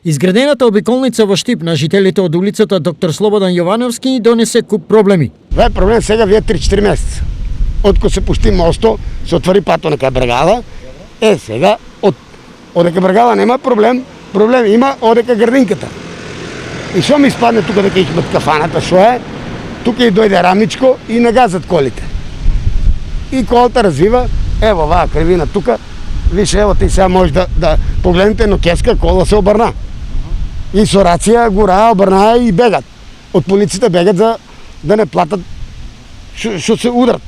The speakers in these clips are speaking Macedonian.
Изградената обиколница во Штип на жителите од улицата Доктор Слободан Јовановски донесе куп проблеми. Това е проблем сега вие 3-4 месеца. Откако се пусти мосто, се отвори пато нека Брегала. Сега одека Брегала нема проблем има одека градинката. И што ми испадне тука дека имат кафаната, што е? Тука и дојде рамничко и нагазат колите. И колата развива, ево оваа кривина тука, више ево ти сега може да погледнете, но кеска кола се обрна. И со рација гора, обрнаа и бегат. Од полиците бегат за да не платат што се удрат.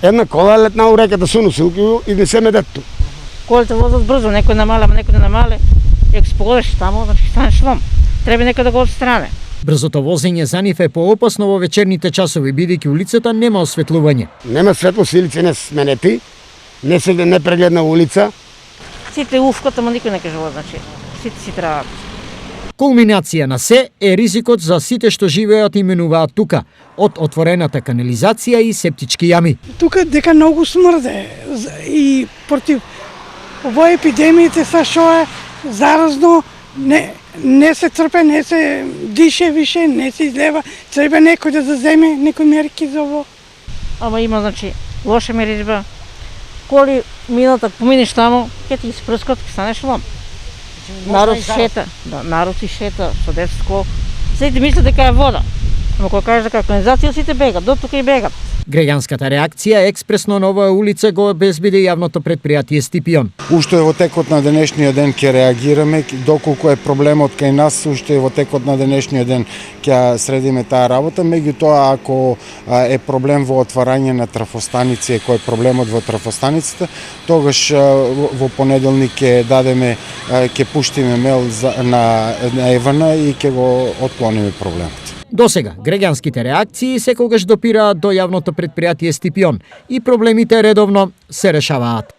Една кола летна у реката со носилки и не се медат ту. Колите возат брзо, некој намале, некој не намале. И ако се погодиш тамо, значи станеш лом. Треба некој да го отстране. Брзото возење за нив е поопасно во вечерните часови, бидејќи улицата нема осветлување. Нема светло, силици не сменети, не се непрегледна улица. Сите уфкат, ама никој не кажува, значи сите си требаат. Кулминација на се е ризикот за сите што живеат и менуваат тука, од отворената канализација и септички јами. Тука дека многу смрде и против овој епидемиите са што е заразно, не се трпе, не се дише више, не се излева, треба некој да заземе некои мерки за ово. Ама има, значи, лоша меридба. Коли минат, ако поминеш тамо, ќе ти испрскат, ќе станеш лом. Народ шета, народ си шета, со детско. Сите мислат дека е вода. Ама кога кажеш дека канализација, сите бегат, до тука и бегат. Граѓанската реакција експресно на оваа улица го обезбеди јавното предпријатие Стипион. Уште во текот на денешниот ден ќе реагираме, доколку е проблемот кај нас, уште во текот на денешниот ден ќе средиме таа работа, меѓутоа ако е проблем во отварање на трафостаници, кој е проблемот во трафостаниците, тогаш во понеделник ќе дадеме, ќе пуштиме мел на Евана и ќе го отклониме проблемот. Досега, граѓанските реакции секогаш допираат до јавното предпријатие Стипион и проблемите редовно се решаваат.